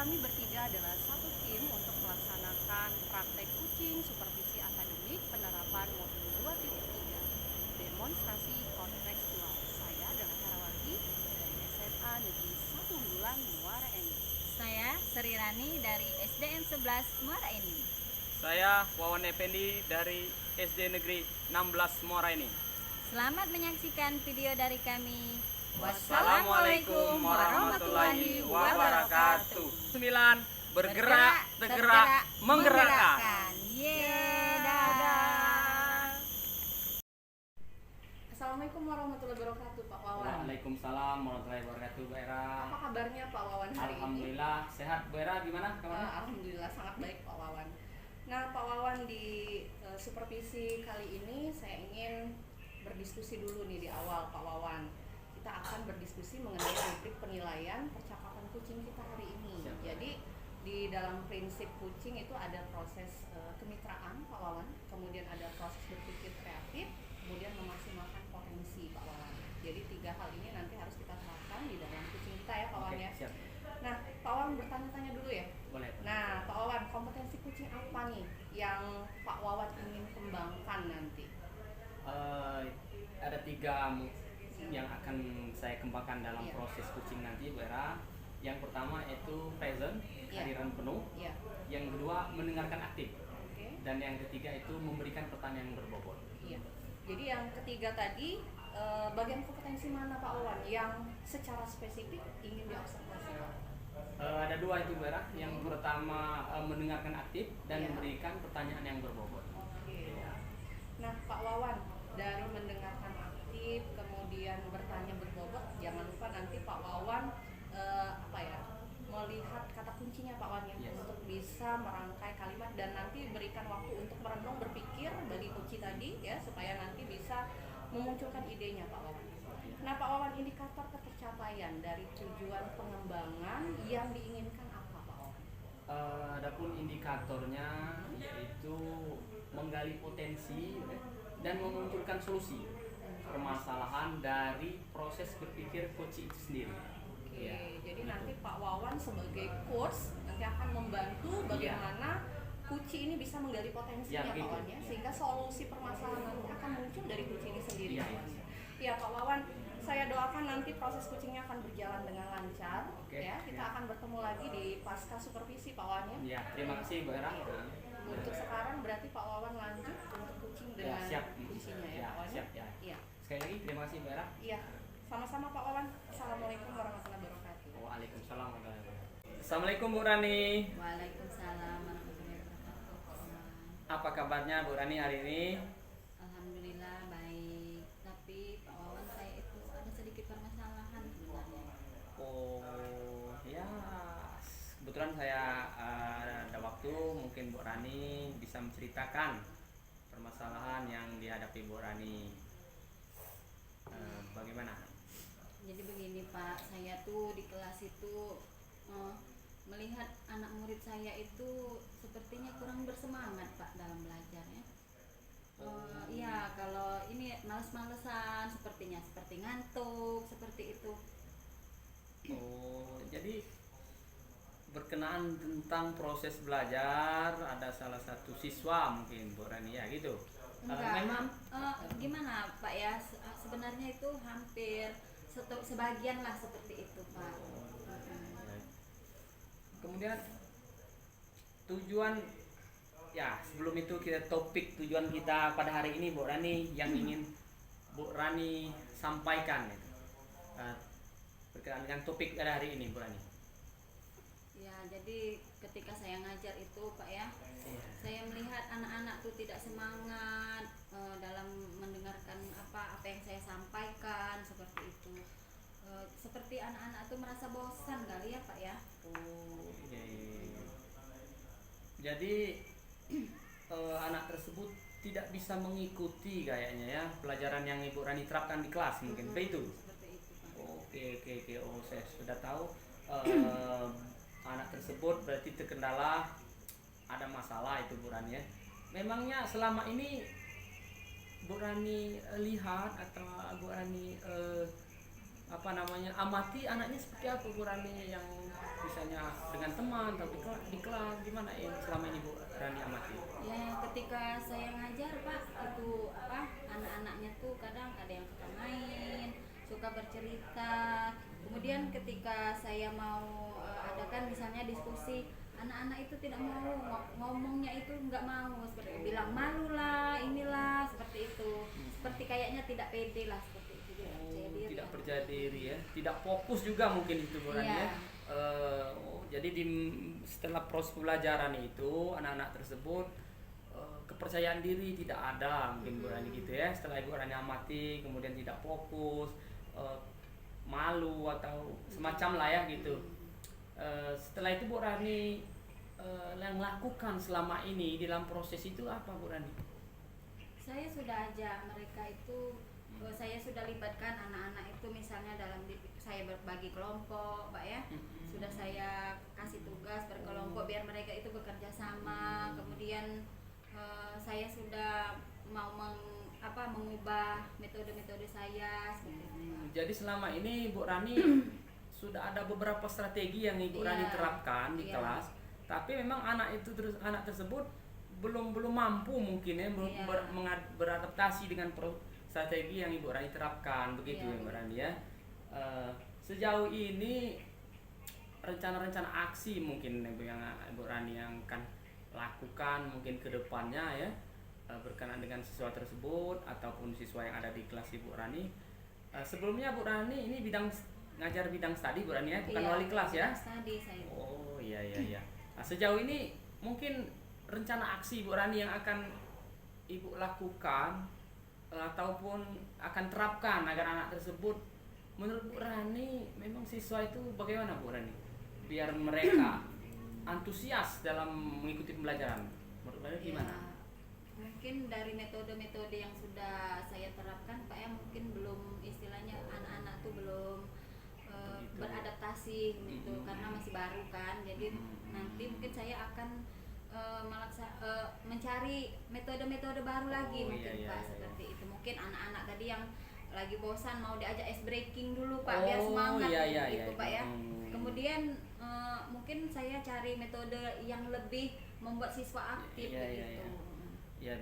Kami bertiga adalah satu tim untuk melaksanakan praktek kucing supervisi akademik penerapan modul 2.3 demonstrasi kontekstual. Saya adalah Herawati dari SMA Negeri 1 Unggulan Muara Enim. Saya Sri Rani dari SDN 11 Muara Enim. Saya Wawan Effendi dari SD Negeri 16 Muara Enim. Selamat menyaksikan video dari kami. Wassalamualaikum warahmatullahi wabarakatuh. 9. Bergerak, tergerak, menggerakkan. Dadah. Assalamualaikum warahmatullahi wabarakatuh, Pak Wawan. Waalaikumsalam warahmatullahi wabarakatuh, Bu Era. Apa kabarnya Pak Wawan hari ini? Alhamdulillah sehat, Bu Era. Gimana kabarnya? Alhamdulillah sangat baik Pak Wawan. Nah Pak Wawan, di supervisi kali ini saya ingin berdiskusi dulu nih di awal Pak Wawan. Kita akan berdiskusi mengenai rubrik penilaian percakapan kucing kita hari ini. Siap. Jadi di dalam prinsip kucing itu ada proses kemitraan Pak Wawan, kemudian ada proses berpikir kreatif, kemudian memaksimalkan potensi Pak Wawan. Jadi 3 hal ini nanti harus kita terapkan di dalam kucing kita ya Pak Wawan Oke, ya. siap. Nah Pak Wawan bertanya-tanya dulu ya. Boleh. Nah Pak Wawan, kompetensi kucing apa nih yang Pak Wawan ingin kembangkan nanti? Ada 3 yang akan saya kembangkan dalam Iya. proses kucing nanti, Bu Era. Yang pertama itu present, Iya. kehadiran penuh. Ya, Yang kedua mendengarkan aktif. oke. Dan yang ketiga itu memberikan pertanyaan yang berbobot. Iya. Jadi yang ketiga tadi bagian kompetensi mana Pak Wawan yang secara spesifik ingin diobservasi Pak? Ada 2 itu, Bu Era. Yang pertama mendengarkan aktif dan Iya. memberikan pertanyaan yang berbobot. Oke. Nah Pak Wawan, dari mendengarkan aktif kemudian bertanya berbobot, jangan lupa nanti Pak Wawan melihat kata kuncinya Pak Wawan ya, Yes. untuk bisa merangkai kalimat dan nanti berikan waktu untuk merenung berpikir bagi kunci tadi ya, supaya nanti bisa memunculkan idenya Pak Wawan. Nah Pak Wawan, indikator ketercapaian dari tujuan pengembangan yang diinginkan apa Pak Wawan? Adapun indikatornya yaitu menggali potensi dan memunculkan solusi permasalahan dari proses berpikir coach itu sendiri. Oke, Ya, jadi gitu. nanti Pak Wawan sebagai coach nanti akan membantu bagaimana kuci ini bisa menggali potensinya Ya, Pak gitu. Wawan ya, sehingga solusi permasalahan nanti akan muncul dari kuci ini sendiri Iya, Pak iya. Wawan. Ya Pak Wawan, saya doakan nanti proses kucingnya akan berjalan dengan lancar. Oke, Ya, kita ya. akan bertemu lagi di pasca supervisi Pak Wawan ya. Ya, terima kasih, Bu Era. Untuk sekarang berarti Pak Wawan lanjut untuk kucing Ya, dengan siap. kuncinya ya, Ya, Pak Wawan. siap ya. Iya. Sekali lagi terima kasih, Bu Era. Iya. Sama-sama Pak Wawan. Assalamualaikum warahmatullahi wabarakatuh. Waalaikumsalam warahmatullahi wabarakatuh. Assalamualaikum, Bu Rani. Waalaikumsalam warahmatullahi wabarakatuh. Apa kabarnya Bu Rani hari ini? Alhamdulillah baik. Tapi Pak Wawan, saya itu ada sedikit permasalahan sebenarnya. Oh ya, kebetulan saya ada waktu, mungkin Bu Rani bisa menceritakan permasalahan yang dihadapi Bu Rani. Bagaimana? Jadi begini Pak, saya tuh di kelas itu melihat anak murid saya itu sepertinya kurang bersemangat Pak dalam belajarnya. Iya, kalau ini males-malesan sepertinya, seperti ngantuk, seperti itu. Oh, jadi berkenaan tentang proses belajar, ada salah satu siswa mungkin Bu Rani ya gitu. Memang Gimana Pak ya, sebenarnya itu hampir sebagian lah seperti itu Pak. kemudian tujuan ya, sebelum itu kita topik tujuan kita pada hari ini Bu Rani yang ingin Bu Rani sampaikan berkenaan dengan topik pada hari ini Bu Rani. Ya, jadi ketika saya ngajar itu Pak ya, saya melihat anak-anak tuh tidak semangat dalam mendengarkan apa yang saya sampaikan seperti itu. Seperti anak-anak tuh merasa bosan kali ya Pak ya. Oh, iya. Jadi anak tersebut tidak bisa mengikuti kayaknya ya pelajaran yang Ibu Rani terapkan di kelas mungkin seperti itu. Seperti itu Pak. Oke. Oh, saya sudah tahu. Anak tersebut berarti terkendala, ada masalah itu Bu Rani ya. Memangnya selama ini Bu Rani lihat atau Bu Rani amati anaknya seperti apa Bu Rani, yang misalnya dengan teman atau di kelas, gimana yang selama ini Bu Rani amati? Ya ketika saya ngajar Pak, itu anak-anaknya tuh kadang ada yang suka main, suka bercerita. Kemudian ketika saya mau adakan misalnya diskusi, anak-anak itu tidak mau ngomongnya, itu nggak mau, seperti bilang malu lah, inilah seperti itu, seperti kayaknya tidak pede lah, seperti itu, tidak percaya diri. Tidak percaya diri ya, tidak fokus juga mungkin itu Bu Rani ya. Jadi setelah proses pembelajaran itu anak-anak tersebut kepercayaan diri tidak ada mungkin Bu Rani gitu ya. Setelah Ibu Rani amati kemudian tidak fokus, malu atau semacam lah ya gitu. Setelah itu Bu Rani yang lakukan selama ini dalam proses itu apa Bu Rani? Saya sudah ajak mereka itu, saya sudah libatkan anak-anak itu misalnya saya berbagi kelompok Pak ya. Sudah saya kasih tugas berkelompok biar mereka itu bekerja sama. Kemudian saya sudah mau mengubah metode-metode saya seperti itu. Jadi selama ini Bu Rani sudah ada beberapa strategi yang Ibu Rani terapkan di kelas, tapi memang anak tersebut belum mampu mungkin ya beradaptasi dengan strategi yang Ibu Rani terapkan begitu ya Bu Rani ya. Sejauh ini rencana-rencana aksi mungkin yang Ibu Rani yang akan lakukan mungkin ke depannya ya, berkenaan dengan siswa tersebut ataupun siswa yang ada di kelas Ibu Rani. Sebelumnya Bu Rani ini ngajar bidang studi Bu Rani ya, bukan wali kelas ya? Studi saya. Oh iya. Nah, sejauh ini mungkin rencana aksi Bu Rani yang akan Ibu lakukan ataupun akan terapkan agar anak tersebut, menurut Bu Rani memang siswa itu bagaimana Bu Rani biar mereka antusias dalam mengikuti pembelajaran? Menurut Bu Rani gimana? Mungkin dari metode-metode yang sudah saya terapkan Pak ya, mungkin belum, istilahnya anak-anak tuh belum beradaptasi gitu, karena masih baru kan. Jadi nanti mungkin saya akan mencari metode-metode baru lagi Pak. Seperti itu. Mungkin anak-anak tadi yang lagi bosan mau diajak ice breaking dulu Pak, biar semangat gitu Pak ya. Kemudian mungkin saya cari metode yang lebih membuat siswa aktif begitu. Ya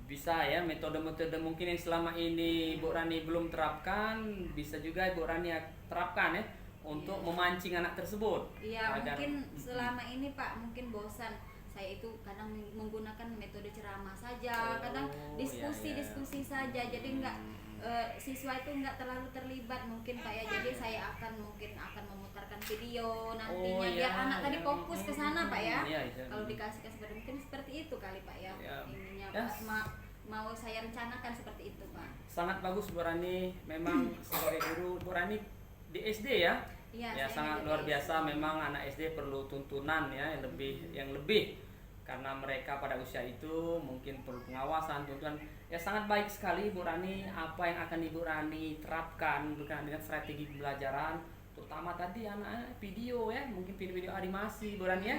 bisa ya, metode-metode mungkin yang selama ini Bu Rani belum terapkan, bisa juga Bu Rani terapkan ya untuk memancing anak tersebut. Iya, mungkin selama ini Pak mungkin bosan. Saya itu kadang menggunakan metode ceramah saja, kadang diskusi saja. Jadi enggak siswa itu enggak terlalu terlibat mungkin Pak ya. Jadi saya mungkin akan memutarkan video nantinya biar anak tadi fokus ke sana Pak ya. Kalau dikasihkan mungkin seperti itu kali Pak ya. Ininya mau saya rencanakan seperti itu Pak. Sangat bagus Bu Rani, memang sebagai guru Bu Rani di SD ya. Ya sangat luar biasa, memang anak SD perlu tuntunan ya yang lebih karena mereka pada usia itu mungkin perlu pengawasan, tuntunan. Ya sangat baik sekali Bu Rani apa yang akan Ibu Rani terapkan berkaitan dengan strategi pembelajaran, terutama tadi anak video ya, mungkin video-video animasi Bu Rani ya.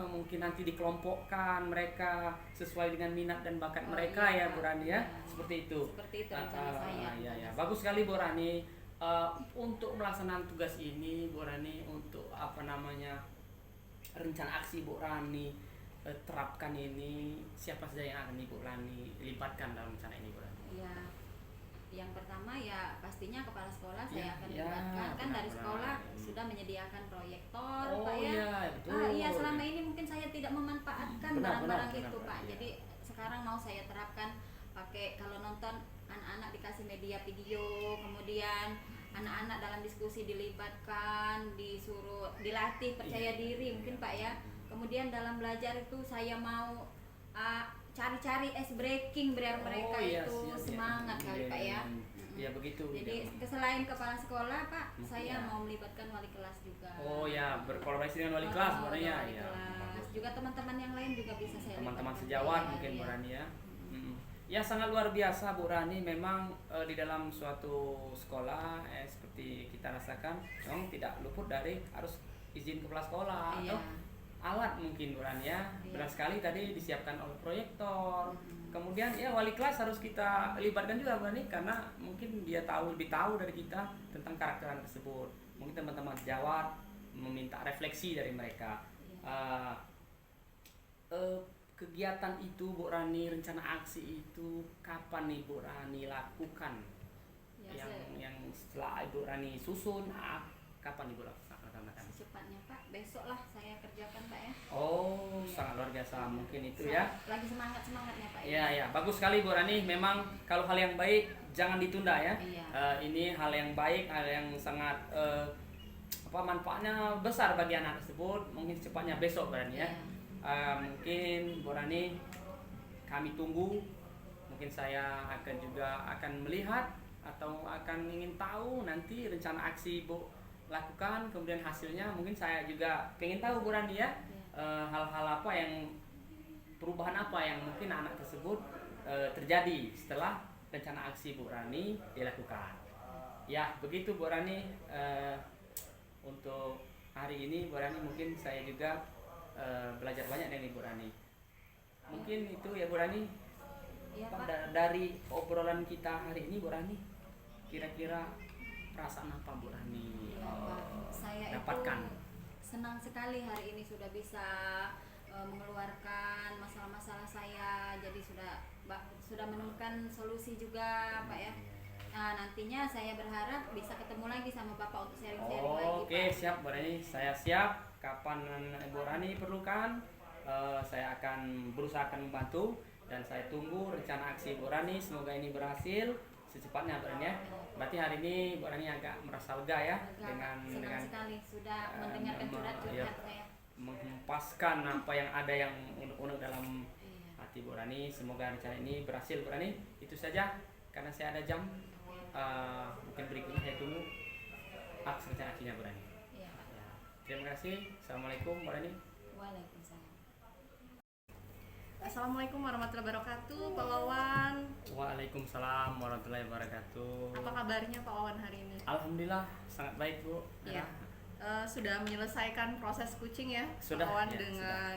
Mungkin nanti dikelompokkan mereka sesuai dengan minat dan bakat mereka ya Bu Rani ya. Seperti itu. Seperti itu rencana saya. Ya. Bagus sekali Bu Rani. Untuk melaksanakan tugas ini Bu Rani, untuk rencana aksi Bu Rani terapkan ini, siapa saja yang akan Ibu Rani libatkan dalam rencana ini Bu Rani? Ya, yang pertama ya pastinya kepala sekolah saya akan libatkan, kan dari sekolah sudah menyediakan proyektor Pak ya. Betul. Iya, selama ini mungkin saya tidak memanfaatkan barang-barang itu Pak. Jadi sekarang mau saya terapkan, pakai kalau nonton anak-anak dikasih media video, kemudian anak-anak dalam diskusi dilibatkan, disuruh dilatih percaya diri mungkin Pak ya. Kemudian dalam belajar itu saya mau cari-cari ice breaking biar mereka itu semangat kali Pak ya. Ya begitu. Jadi selain kepala sekolah Pak, saya mau melibatkan wali kelas juga. Oh ya, berkolaborasi dengan wali kelas Bu Rani ya. Juga teman-teman yang lain juga bisa saya teman-teman sejawat mungkin Bu Rani ya. Ya sangat luar biasa Bu Rani, memang di dalam suatu sekolah seperti kita rasakan memang tidak luput dari harus izin kepala sekolah atau alat mungkin Bu Rani ya. Iya. Benar sekali tadi disiapkan oleh proyektor. Kemudian ya wali kelas harus kita libatkan juga Bu Rani, karena mungkin dia lebih tahu dari kita tentang karakter anak tersebut. Mungkin teman-teman sejawat meminta refleksi dari mereka. Kegiatan itu Bu Rani, rencana aksi itu kapan nih Bu Rani lakukan? Ya, yang setelah Ibu Rani susun, kapan Ibu lakukan? secepatnya Pak, besok lah saya kerjakan Pak ya. Oh, sangat luar biasa mungkin itu ya. Lagi semangatnya Pak. Iya, ya, bagus sekali Bu Rani. Memang kalau hal yang baik jangan ditunda ya. Iya. Ini hal yang baik, hal yang sangat manfaatnya besar bagi anak tersebut. Mungkin secepatnya besok Bu Rani ya. Mungkin Bu Rani kami tunggu. Mungkin saya akan melihat atau akan ingin tahu nanti rencana aksi Bu lakukan, kemudian hasilnya mungkin saya juga pengen tahu Bu Rani ya. Hal-hal apa yang perubahan apa yang mungkin anak tersebut terjadi setelah rencana aksi Bu Rani dilakukan. Ya, begitu Bu Rani. Untuk hari ini Bu Rani mungkin saya juga belajar banyak dari Bu Rani. Mungkin itu ya Bu Rani. Iya, Pak. Dari obrolan kita hari ini Bu Rani, kira-kira perasaan apa Bu Rani Saya dapatkan? itu senang sekali hari ini sudah bisa mengeluarkan masalah-masalah saya, jadi sudah menemukan solusi juga Pak ya. Nah, nantinya saya berharap bisa ketemu lagi sama Bapak untuk sharing-sharing lagi Pak. Oke, siap Bu Rani, saya siap. Kapan Bu Rani perlukan, saya akan berusaha membantu, dan saya tunggu rencana aksi Bu Rani. Semoga ini berhasil secepatnya Bu Rani ya. Berarti hari ini Bu Rani agak merasa lega ya dengan sekali sudah mendengarkan curhat-curhat saya. menghempaskan apa yang ada yang unek-unek dalam hati Bu Rani. Semoga rencana ini berhasil Bu Rani. Itu saja karena saya ada jam. Mungkin berikutnya saya tunggu rencana aksinya Bu Rani. Iya, Pak. Ya. Terima kasih. Assalamualaikum Bu Rani. Waalaikumsalam. Assalamualaikum warahmatullahi wabarakatuh, Pak Wawan. Waalaikumsalam warahmatullahi wabarakatuh. Apa kabarnya Pak Wawan hari ini? Alhamdulillah sangat baik Bu. Iya. Sudah menyelesaikan proses kucing ya, Sudah, Pak Wawan ya, dengan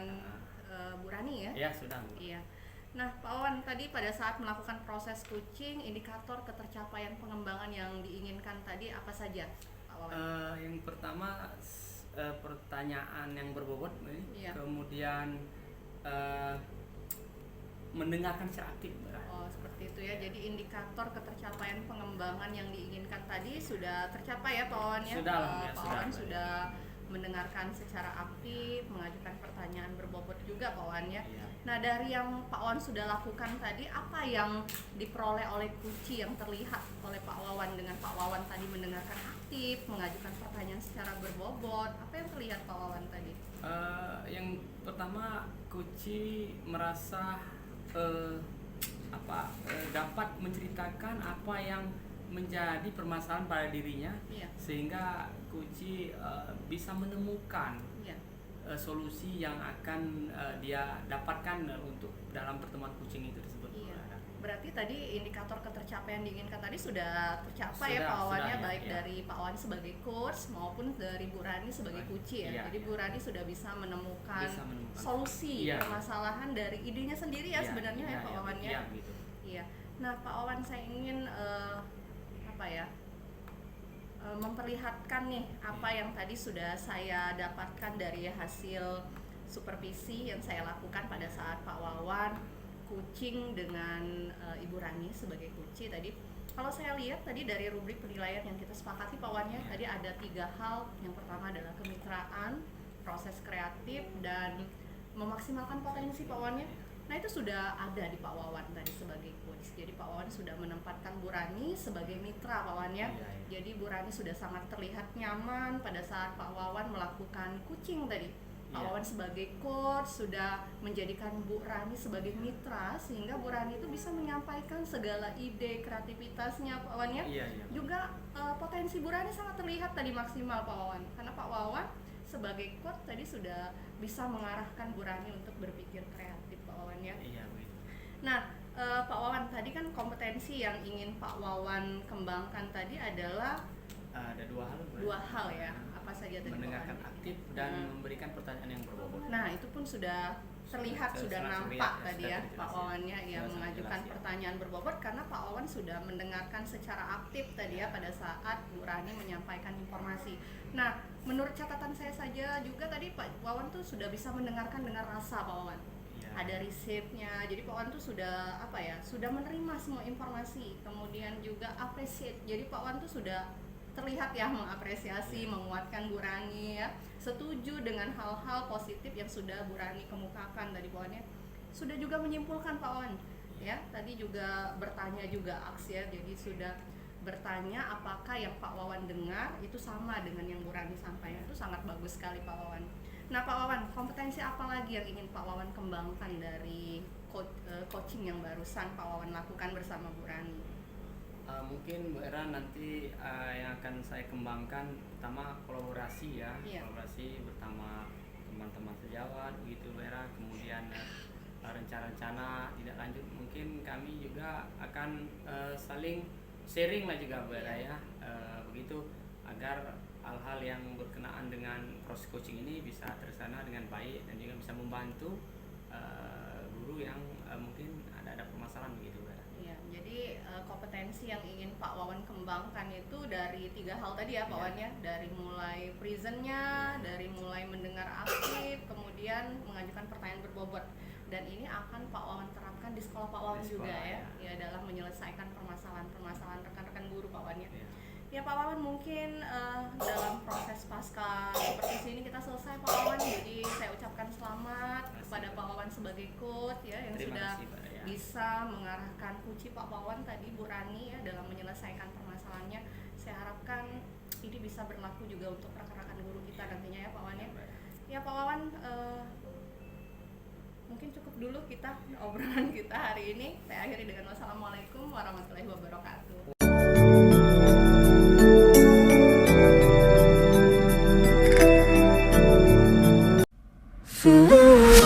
Bu Rani ya? Ya sudah Bu. Iya. Nah, Pak Wawan tadi pada saat melakukan proses kucing, indikator ketercapaian pengembangan yang diinginkan tadi apa saja, Pak Wawan? Yang pertama pertanyaan yang berbobot, Iya. kemudian mendengarkan secara aktif. Oh, seperti itu ya. Jadi indikator ketercapaian pengembangan yang diinginkan tadi sudah tercapai ya Pak Wawan ya? Sudah, alhamdulillah, Pak Wawan sudah mendengarkan secara aktif, mengajukan pertanyaan berbobot juga Pak Wawan ya. Iya. Nah, dari yang Pak Wawan sudah lakukan tadi, apa yang diperoleh oleh Kuci yang terlihat oleh Pak Wawan dengan Pak Wawan tadi mendengarkan aktif, mengajukan pertanyaan secara berbobot? Apa yang terlihat Pak Wawan tadi? Yang pertama, Kuci merasa dapat menceritakan apa yang menjadi permasalahan pada dirinya, Iya. sehingga Kuci bisa menemukan Iya. solusi yang akan dia dapatkan untuk dalam pertemuan kucing itu tersebut. Iya. Berarti tadi indikator ketercapaian diinginkan tadi sudah tercapai ya Sudah, Pak Wawan ya, ya, baik iya. dari Pak Wawan sebagai coach maupun dari Bu Rani sebagai Kuci ya. Iya, Jadi iya. Bu Rani sudah bisa menemukan solusi Iya. permasalahan dari idenya sendiri ya, Iya, sebenarnya iya, ya Pak iya, Wawan ya. iya, gitu. Iya. Nah, Pak Wawan saya ingin memperlihatkan nih apa yang tadi sudah saya dapatkan dari hasil supervisi yang saya lakukan pada saat Pak Wawan kucing dengan Ibu Rani sebagai Kuci tadi. Kalau saya lihat tadi dari rubrik penilaian yang kita sepakati Pak Wawan ya, tadi ada 3 hal. Yang pertama adalah kemitraan, proses kreatif, dan memaksimalkan potensi Pak Wawan ya. Nah, itu sudah ada di Pak Wawan tadi sebagai coach. Jadi Pak Wawan sudah menempatkan Bu Rani sebagai mitra Pak Wawan ya. Iya, iya. Jadi Bu Rani sudah sangat terlihat nyaman pada saat Pak Wawan melakukan kucing tadi. Pak Iya. Wawan sebagai coach sudah menjadikan Bu Rani sebagai mitra, sehingga Bu Rani itu bisa menyampaikan segala ide kreativitasnya Pak Wawan ya. Iya, iya. Juga potensi Bu Rani sangat terlihat tadi maksimal Pak Wawan, karena Pak Wawan sebagai coach tadi sudah bisa mengarahkan Bu Rani untuk berpikir kreatif Pak Wawan ya. Iya, begitu. Nah, Pak Wawan tadi kan kompetensi yang ingin Pak Wawan kembangkan tadi adalah Ada 2 hal. Bu. 2 hal ya. Apa apa saja tadi Pak mendengarkan Wawan? aktif dan memberikan pertanyaan yang berbobot. Nah, itu pun sudah terlihat, sudah nampak tadi ya Pak Wawannya yang mengajukan pertanyaan berbobot karena Pak Wawan sudah mendengarkan secara aktif tadi ya pada saat Bu Rani menyampaikan informasi. Nah, menurut catatan saya saja juga tadi Pak Wawan tuh sudah bisa mendengarkan dengan rasa Pak Wawan. Ada resepnya, jadi Pak Wawan tuh sudah apa ya, sudah menerima semua informasi, kemudian juga appreciate. Jadi Pak Wawan tuh sudah terlihat ya mengapresiasi, menguatkan Bu Rani ya, setuju dengan hal-hal positif yang sudah Bu Rani kemukakan tadi Pak Wawan ya. Sudah juga menyimpulkan Pak Wawan ya, tadi juga bertanya juga aks ya, jadi sudah bertanya apakah yang Pak Wawan dengar itu sama dengan yang Bu Rani sampaikan. Itu sangat bagus sekali Pak Wawan. Nah Pak Wawan, kompetensi apa lagi yang ingin Pak Wawan kembangkan dari coaching yang barusan Pak Wawan lakukan bersama Bu Rani? Mungkin Bu Era nanti yang akan saya kembangkan pertama kolaborasi ya, kolaborasi bersama teman-teman sejawat begitu Bu Era. Kemudian rencana-rencana tidak lanjut mungkin kami juga akan saling sharing lah juga Bu Era ya, begitu agar hal-hal yang berkenaan dengan proses coaching ini bisa terlaksana dengan baik dan juga bisa membantu guru yang mungkin ada permasalahan begitu Bu Era. Iya, jadi kompetensi yang ingin Pak Wawan kembangkan itu dari 3 hal tadi ya Pak Wawan ya, dari mulai presentnya, dari mulai mendengar aktif, kemudian mengajukan pertanyaan berbobot, dan ini akan Pak Wawan terapkan di sekolah Pak Wawan juga ya dalam menyelesaikan permasalahan rekan-rekan guru Pak Wawan ya. Ya Pak Wawan, mungkin dalam proses pasca seperti sini kita selesai Pak Wawan, jadi saya ucapkan selamat kepada Pak Wawan sebagai coach ya yang sudah bisa mengarahkan kunci Pak Wawan tadi Bu Rani ya dalam menyelesaikan permasalahannya. Saya harapkan ini bisa berlaku juga untuk rekan-rekan guru kita nantinya ya Pak Wawan ya. Ya Pak Wawan, mungkin cukup dulu kita obrolan kita hari ini. Saya akhiri dengan wassalamualaikum warahmatullahi wabarakatuh. Ooh.